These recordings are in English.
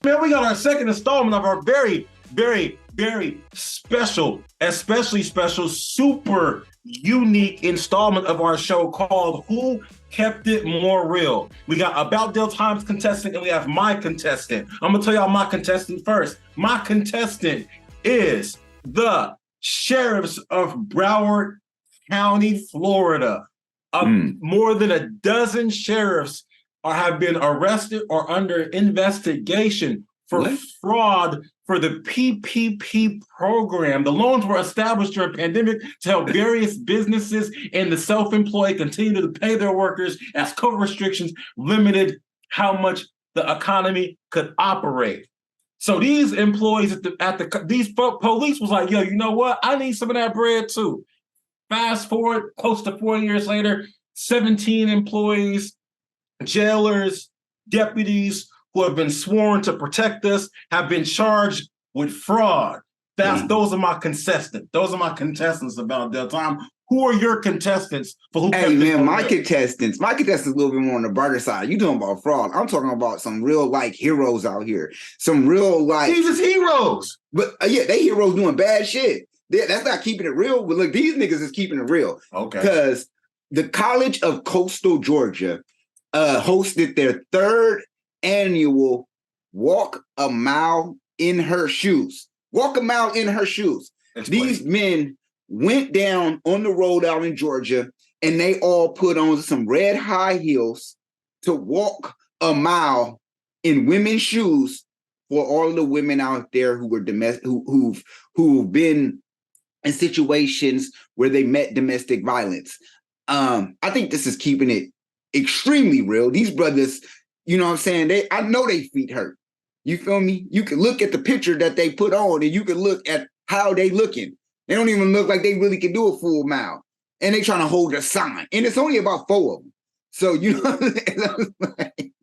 Man, we got our second installment of our very, very, very special, especially special, super unique installment of our show called Who Kept It More Real. We got About Dell Times contestant and we have my contestant. I'm gonna tell y'all my contestant first. My contestant is the sheriffs of Broward County, Florida. More than a dozen sheriffs have been arrested or under investigation for fraud for the PPP program. The loans were established during a pandemic to help various businesses and the self-employed continue to pay their workers as COVID restrictions limited how much the economy could operate. So these employees these police was like, yo, you know what? I need some of that bread too. Fast forward close to 4 years later, 17 employees, jailers, deputies who have been sworn to protect us have been charged with fraud. Those are my contestants. Those are my contestants about that time. Who are your contestants for who? Hey man, my contestants a little bit more on the brighter side. You talking about fraud? I'm talking about some real like heroes out here. Some real like these is heroes. But yeah, they heroes doing bad shit. That's not keeping it real. But look, these niggas is keeping it real. Okay. Because the College of Coastal Georgia hosted their third annual Walk a Mile in Her Shoes. Walk a Mile in Her Shoes. These men went down on the road out in Georgia and they all put on some red high heels to walk a mile in women's shoes for all of the women out there who were who've been in situations where they met domestic violence. I think this is keeping it extremely real. These brothers, you know what I'm saying? I know they feet hurt. You feel me? You can look at the picture that they put on and you can look at how they looking. They don't even look like they really can do a full mile. And they trying to hold a sign. And it's only about 4 of them. So, you know, like,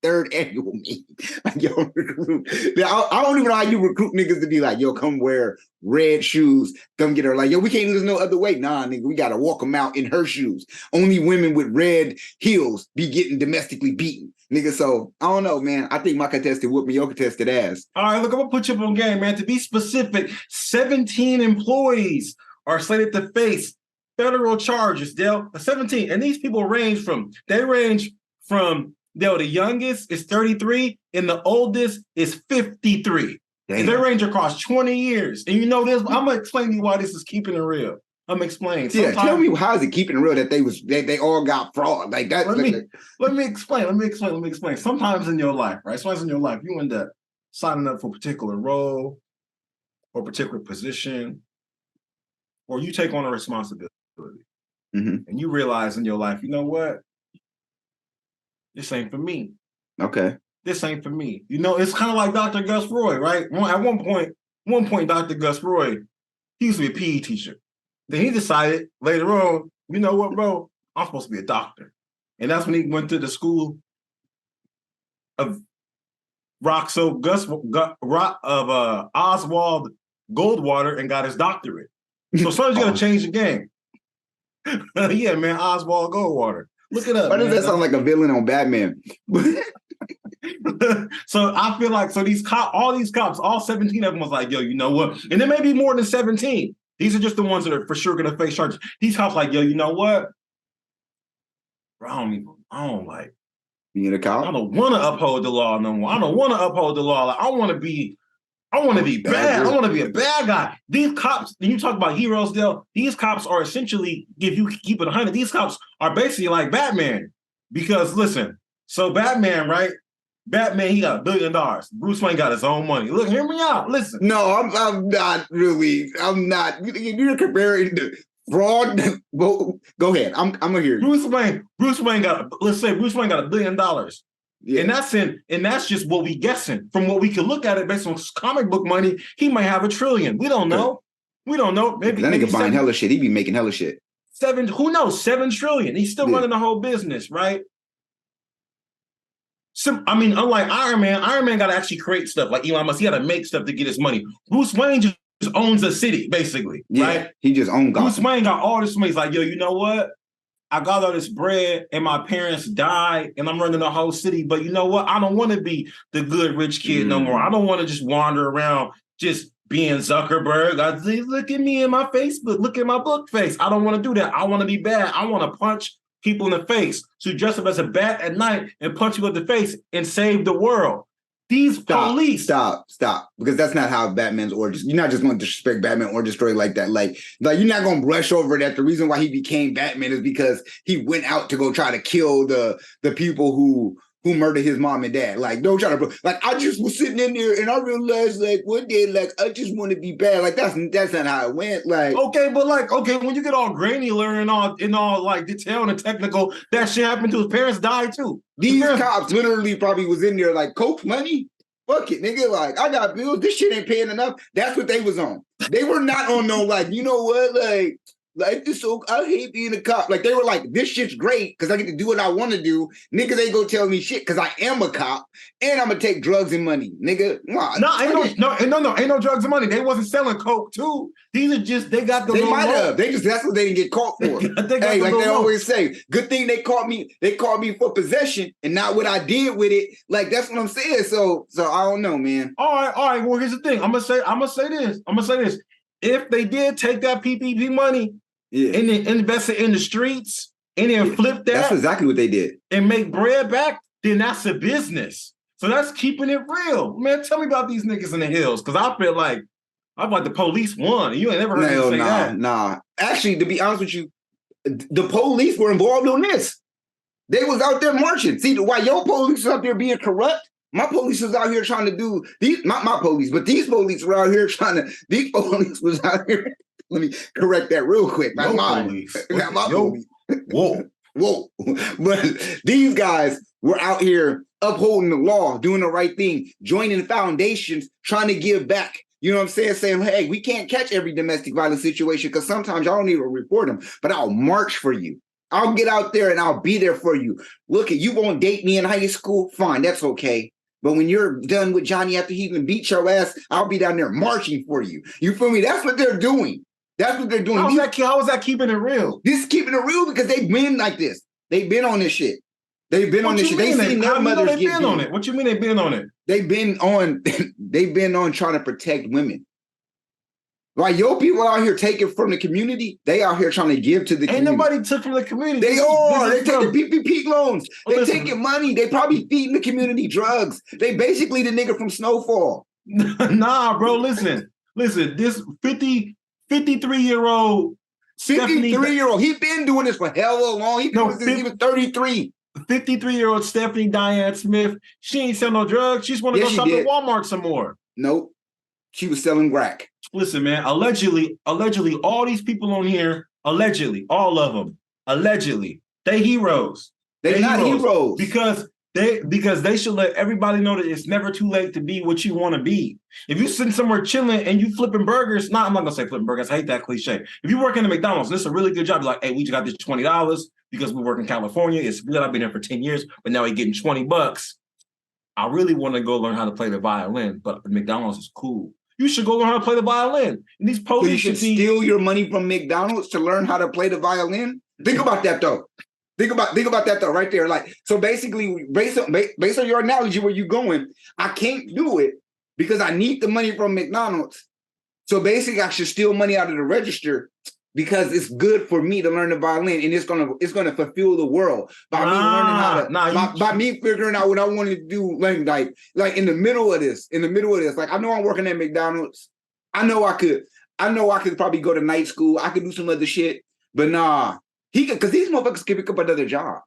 third annual meeting. Like, yo, recruit. I don't even know how you recruit niggas to be like, yo, come wear red shoes. Come get her. Like, yo, we can't lose no other way. Nah, nigga, we got to walk them out in her shoes. Only women with red heels be getting domestically beaten. Nigga, so I don't know, man. I think my contestant whooped me your contested ass. All right, look, I'm going to put you up on game, man. To be specific, 17 employees are slated to face federal charges, Dell. 17. And these people range from, Dell, the youngest is 33 and the oldest is 53. And they range across 20 years. And you know this, I'm going to explain to you why this is keeping it real. I'm going to explain. Yeah, tell me how is it keeping it real that they all got fraud like that? Let me explain. Sometimes in your life, right? Sometimes in your life, you end up signing up for a particular role or a particular position, or you take on a responsibility. And you realize in your life, you know what? This ain't for me. Okay. This ain't for me. You know, it's kind of like Dr. Gus Roy, right? At one point, Dr. Gus Roy, he used to be a PE teacher. Then he decided later on, you know what, bro? I'm supposed to be a doctor. And that's when he went to the school of Oswald Goldwater and got his doctorate. So sometimes you got to change the game. Yeah, man, Oswald Goldwater. Look it up. Why does that sound like a villain on Batman? So I feel like all these cops, all 17 of them was like, yo, you know what? And there may be more than 17. These are just the ones that are for sure going to face charges. These cops like, yo, you know what? Bro, I don't like being a cop. I don't want to uphold the law no more. I don't want to uphold the law. Like, I want to be bad. I want to be a bad guy. These cops, when you talk about heroes, Dell, these cops are essentially, if you keep it 100, these cops are basically like Batman. Because listen, so Batman, right? Batman, he got $1 billion. Bruce Wayne got his own money. Look, hear me out. Listen. No, I'm not really. I'm not. You're comparing the fraud. Well, go ahead. I'm gonna hear you. Bruce Wayne got $1 billion. Yeah. And that's just what we guessing. From what we can look at it based on comic book money, he might have $1 trillion. We don't know. We don't know. Maybe that nigga buying hella shit. He be making hella shit. Who knows? $7 trillion. He's still running the whole business, right? Unlike Iron Man got to actually create stuff. Like Elon Musk, he got to make stuff to get his money. Bruce Wayne just owns a city, basically, right? He just owns Gotham. Bruce Wayne got all this money. He's like, yo, you know what? I got all this bread and my parents died and I'm running the whole city. But you know what? I don't want to be the good rich kid no more. I don't want to just wander around just being Zuckerberg. I say, look at me in my Facebook. Look at my book face. I don't want to do that. I want to be bad. I want to punch people in the face. So dress up as a bat at night and punch you in the face and save the world. These police. Stop. Because that's not how Batman's origins. You're not just going to disrespect Batman or destroy like that. Like you're not going to brush over that. The reason why he became Batman is because he went out to go try to kill the people who murdered his mom and dad. Like, don't try to, like, I just was sitting in there and I realized, like, one day, like, I just want to be bad. Like, that's not how it went. Like, okay, but like, okay, when you get all granular and all like detailed and technical, that shit happened to his parents died too. These cops literally probably was in there like, Coke money? Fuck it, nigga. Like, I got bills. This shit ain't paying enough. That's what they was on. They were not on no, like, you know what? Like this, so I hate being a cop. Like they were like, this shit's great because I get to do what I want to do. Niggas ain't gonna tell me shit because I am a cop and I'm gonna take drugs and money, nigga. Ain't no drugs and money. They wasn't selling coke too. These are just they got the. They might have. That's what they didn't get caught for. Hey, like they always say, good thing they caught me. They caught me for possession and not what I did with it. Like that's what I'm saying. So I don't know, man. All right. Well, here's the thing. I'm gonna say this. If they did take that PPP money and then invest it in the streets and then flip that. That's exactly what they did. And make bread back, then that's a business. So that's keeping it real. Man, tell me about these niggas in the hills. Because I feel like the police won. You ain't never heard me say that. Nah. Actually, to be honest with you, the police were involved on this. They was out there marching. See, why your police was out there being corrupt, my police was out here trying to do these, not my police, but these police were out here these police was out here. Let me correct that real quick. Not my police. Not my police. Whoa. But these guys were out here upholding the law, doing the right thing, joining foundations, trying to give back. You know what I'm saying? Saying, hey, we can't catch every domestic violence situation because sometimes y'all don't even report them, but I'll march for you. I'll get out there and I'll be there for you. Look, you won't date me in high school? Fine, that's okay. But when you're done with Johnny after he even beat your ass, I'll be down there marching for you. You feel me? That's what they're doing. How is that keeping it real? This is keeping it real because they've been like this. They've been on this shit. They've been on this shit. They've seen their mothers get beat on it. What you mean they've been on it? They've been on trying to protect women. Like your people out here taking from the community, they out here trying to give to the community. Ain't nobody took from the community. They taking PPP loans. They taking money. They probably feeding the community drugs. They basically the nigga from Snowfall. Nah, bro, listen. This 53-year-old 53-year-old. He been doing this for hella long. He was 33. 53-year-old Stephanie Diane Smith. She ain't selling no drugs. She just want to go shop at Walmart some more. Nope. She was selling crack. Listen, man, allegedly, all these people on here, allegedly, all of them, they heroes. They're not heroes. Because they should let everybody know that it's never too late to be what you want to be. If you sitting somewhere chilling and you flipping burgers, I'm not gonna say flipping burgers. I hate that cliche. If you work in a McDonald's, this is a really good job. You're like, hey, we just got this $20 because we work in California. It's good. I've been here for 10 years, but now we're getting $20. I really want to go learn how to play the violin, but McDonald's is cool. You should go learn how to play the violin. And these police should steal your money from McDonald's to learn how to play the violin. Think about that though. Think about that though, right there. Like, so basically, based on your analogy where you're going, I can't do it because I need the money from McDonald's. So basically, I should steal money out of the register because it's good for me to learn the violin, and it's gonna fulfill the world by me learning how to by me figuring out what I want to do. Like in the middle of this. Like I know I'm working at McDonald's. I know I could probably go to night school. I could do some other shit, but nah. Because these motherfuckers can pick up another job.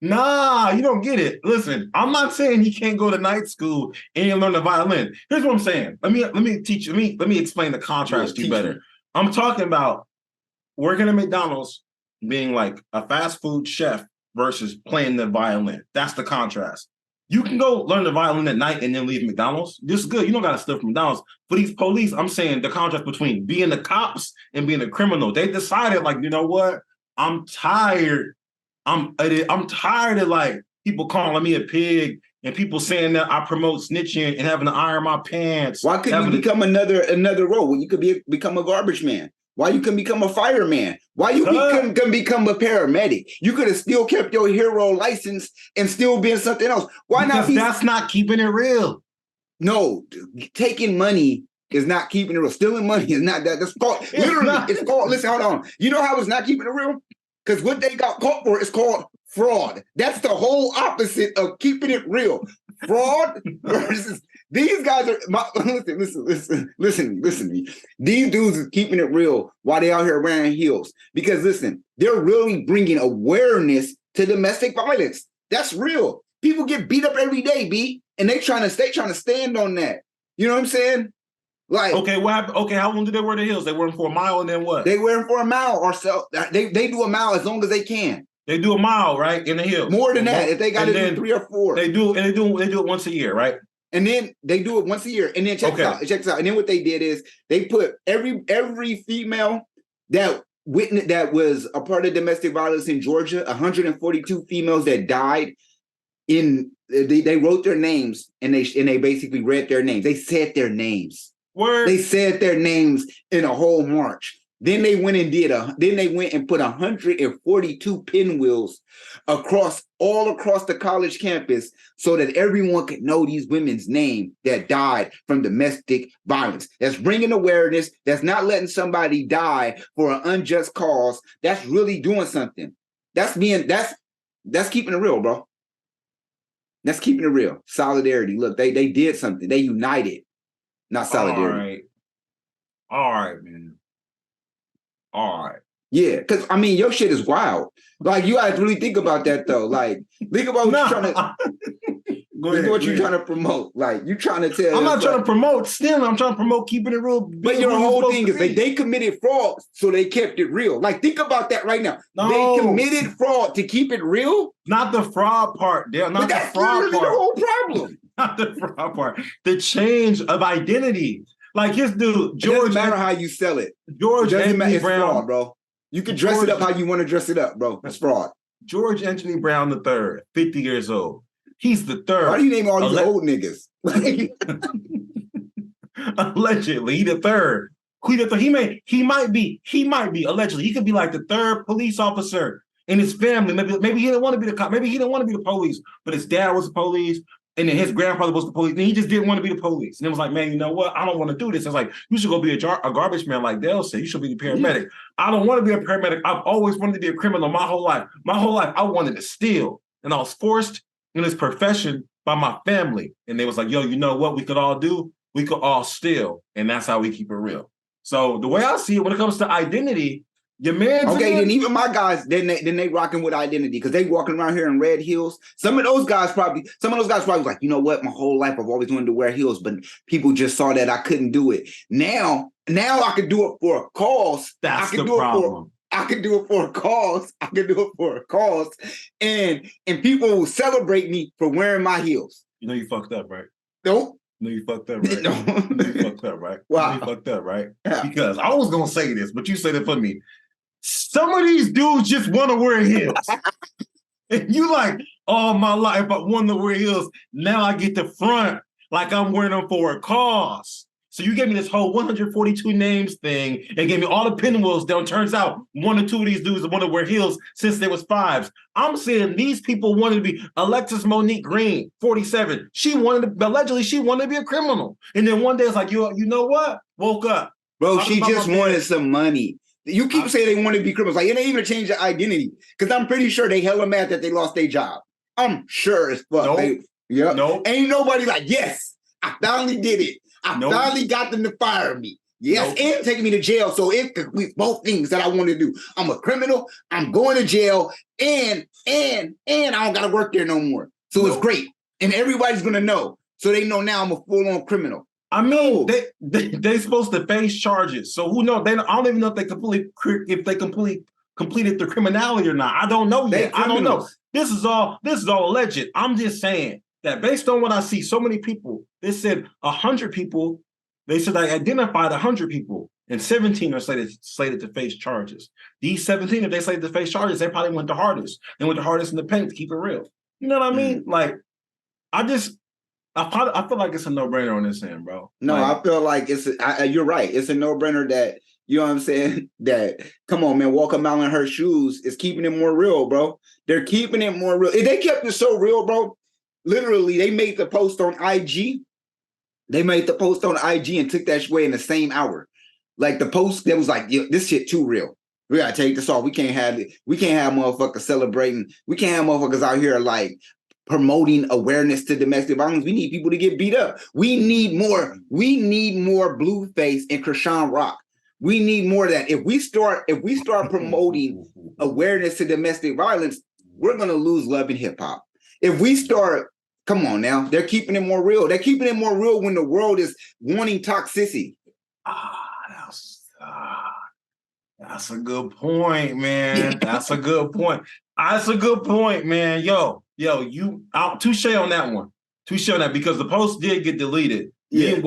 Nah, you don't get it. Listen, I'm not saying he can't go to night school and learn the violin. Here's what I'm saying. Let me teach you. Let me explain the contrast to you better. I'm talking about working at McDonald's, being like a fast food chef versus playing the violin. That's the contrast. You can go learn the violin at night and then leave McDonald's. This is good. You don't got to steal from McDonald's. For these police, I'm saying the contrast between being the cops and being a criminal. They decided, like, you know what? I'm tired. I'm tired of like people calling me a pig and people saying that I promote snitching and having to iron my pants. Why couldn't you become another role? You could become a garbage man. Why you couldn't become a fireman? Why you couldn't become a paramedic? You could have still kept your hero license and still been something else. Why because not? That's not keeping it real. No, taking money is not keeping it real. Stealing money is not that. That's called it's called. Listen, hold on. You know how it's not keeping it real? Because what they got caught for is called fraud. That's the whole opposite of keeping it real. Fraud versus these guys are. Listen to me. These dudes are keeping it real while they out here wearing heels. Because listen, they're really bringing awareness to domestic violence. That's real. People get beat up every day, B, and they trying to stand on that. You know what I'm saying? Like, okay, what happened? Okay, how long did they wear the heels? They wear them for a mile, and then what? They wear them for a mile or so. They do a mile as long as they can. They do a mile, right, in the heels. More than that, if they got to do 3 or 4. They do it once a year, right? And then they do it once a year. And then check this out. And then what they did is they put every female that was a part of domestic violence in Georgia, 142 females that died. They wrote their names and they basically read their names. They said their names. Word. They said their names in a whole march. Then they went and put 142 pinwheels all across the college campus so that everyone could know these women's name that died from domestic violence. That's bringing awareness. That's not letting somebody die for an unjust cause. That's really doing something. That's keeping it real, bro. That's keeping it real. Solidarity. Look, they did something. They united. Not solidarity. All right, man. All right. Yeah, because I mean, your shit is wild. Like, you gotta really think about that though. Like, think about what you're trying to. You're trying to promote. Like, you trying to tell. I'm not trying to promote. Still, I'm trying to promote keeping it real. But your whole thing is they committed fraud, so they kept it real. Like, think about that right now. No. They committed fraud to keep it real. Not the fraud part, Dale. Not the fraud part. The whole problem. Not the fraud part. The change of identity. Like his dude, George. It doesn't matter how you sell it. George Anthony Brown, fraud, bro. You can dress it up how you want to dress it up, bro. That's fraud. George Anthony Brown III, 50 years old. He's the third. Why do you name all these old niggas? Allegedly, he the third. He might be allegedly. He could be like the third police officer in his family. Maybe he didn't want to be the cop. Maybe he didn't want to be the police, but his dad was the police. And then his grandfather was the police. And he just didn't want to be the police. And it was like, man, you know what? I don't want to do this. It's like, you should go be a garbage man like Dell said. You should be the paramedic. Yeah. I don't want to be a paramedic. I've always wanted to be a criminal my whole life. My whole life, I wanted to steal. And I was forced in this profession by my family. And they was like, yo, you know what we could all do? We could all steal. And that's how we keep it real. So the way I see it, when it comes to identity, your man. Okay, then even my guys, then they rocking with identity because they walking around here in red heels. Some of those guys probably was like, you know what? My whole life I've always wanted to wear heels, but people just saw that I couldn't do it. Now I could do it for a cause. That's the problem. I can do it for a cause. And people will celebrate me for wearing my heels. You know you fucked up, right? Nope. No, you fucked up, right? No. You fucked up, right? Wow. You fucked up, right? Yeah. Because I was gonna say this, but you said it for me. Some of these dudes just want to wear heels. And you like, all my life I wanted to wear heels. Now I get the front like I'm wearing them for a cause. So you gave me this whole 142 names thing and gave me all the pinwheels down. Turns out 1 or 2 of these dudes want to wear heels since they was 5s. I'm saying these people wanted to be Alexis Monique Green, 47. Allegedly she wanted to be a criminal. And then one day it's like, you know what? Woke up. Bro, she just wanted some money. You keep saying they want to be criminals. Like, it ain't even change their identity. Because I'm pretty sure they hella mad that they lost their job. I'm sure as fuck. Nope. Ain't nobody like, yes, I finally did it. I finally got them to fire me. Yes, and taking me to jail. So it completes both things that I want to do. I'm a criminal, I'm going to jail, and I don't got to work there no more. So it's great. And everybody's going to know. So they know now I'm a full-on criminal. I mean, they supposed to face charges. So who knows? I don't even know if they completed the criminality or not. I don't know yet. I don't know. This is all alleged. I'm just saying that based on what I see, so many people. They said 100 people. They said I identified 100 people, and 17 are slated to face charges. These 17, if they slated to face charges, they probably went the hardest. They went the hardest in the paint to keep it real. You know what I mean? Like, I feel like it's a no-brainer on this end, bro. No, I feel like you're right. It's a no-brainer that, You know what I'm saying? That, come on, man, walk a mile in her shoes is keeping it more real, bro. They're keeping it more real. If they kept it so real, bro, literally, they made the post on IG. They made the post on IG and took that away in the same hour. Like the post that was like, this shit too real. We gotta take this off. We can't have motherfuckers celebrating. We can't have motherfuckers out here like promoting awareness to domestic violence. We need people to get beat up. We need more Blueface and Krishan Rock. We need more of that. If we start promoting awareness to domestic violence, we're gonna lose love in hip hop. If we start, come on now, they're keeping it more real. They're keeping it more real when the world is wanting toxicity. That's a good point, man. That's a good point. That's a good point, man. Yo, you out touche on that one. Touche on that, because the post did get deleted. Yeah.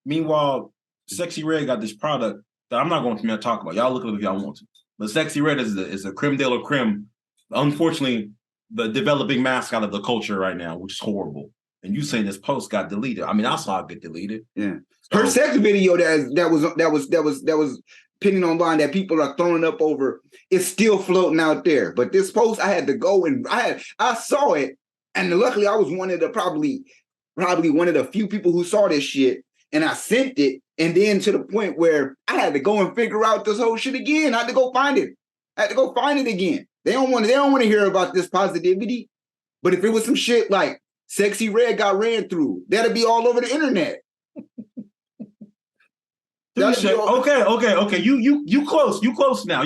Meanwhile, Sexy Red got this product that I'm not going to talk about. Y'all look it up if y'all want to. But Sexy Red is a creme de la creme. Unfortunately, the developing mascot of the culture right now, which is horrible. And you saying this post got deleted. I mean, I saw it get deleted. Yeah. Her sex video that was pinning online that people are throwing up over, it's still floating out there. But this post, I had to go and I saw it, and luckily I was one of the probably one of the few people who saw this shit, and I sent it, and then to the point where I had to go and figure out this whole shit again. I had to go find it. Again. They don't want to hear about this positivity. But if it was some shit like Sexy Red got ran through, that'd be all over the internet. Okay. You close now.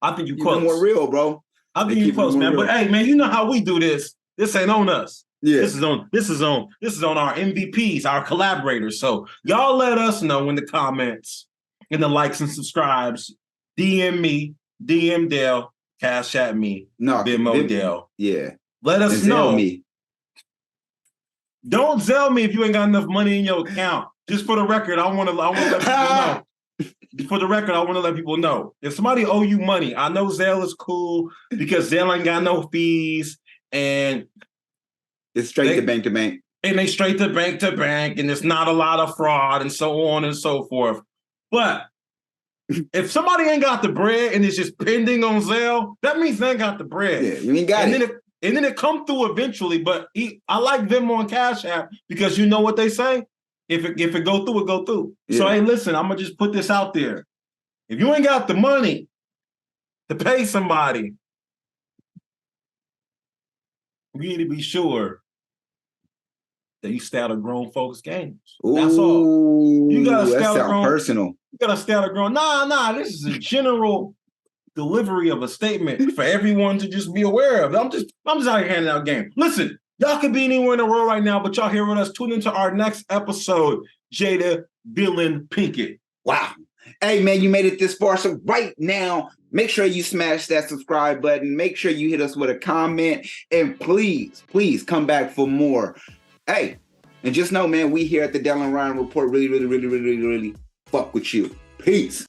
I think you close. More real, bro. I think you close, man. Real. But hey, man, you know how we do this. This ain't on us. Yeah. This is on our MVPs, our collaborators. So y'all let us know in the comments, in the likes and subscribes. DM me, DM Dell, Cash at me, Venmo Dell. Yeah. Let us know. Me. Don't Zell me if you ain't got enough money in your account. Just for the record, I want to let people know. For the record, I want to let people know. If somebody owe you money, I know Zelle is cool because Zelle ain't got no fees, and it's straight to bank to bank. And they straight to bank, and there's not a lot of fraud and so on and so forth. But if somebody ain't got the bread and it's just pending on Zelle, that means they ain't got the bread. Yeah, you ain't got it. And then it come through eventually. But I like Venmo and Cash App because you know what they say? If it go through, it go through. Yeah. So, hey, listen, I'm going to just put this out there. If you ain't got the money to pay somebody, we need to be sure that you stay out of grown folks' games. That's all. You got to stay out of grown. Personal. You got to stay out of grown. Nah. This is a general delivery of a statement for everyone to just be aware of. I'm just out here handing out game. Listen. Y'all could be anywhere in the world right now, but y'all here with us. Tune into our next episode, Jada, Villain, Pinkett. Wow. Hey, man, you made it this far. So right now, make sure you smash that subscribe button. Make sure you hit us with a comment. And please come back for more. Hey, and just know, man, we here at the Dell and Ry Report really fuck with you. Peace.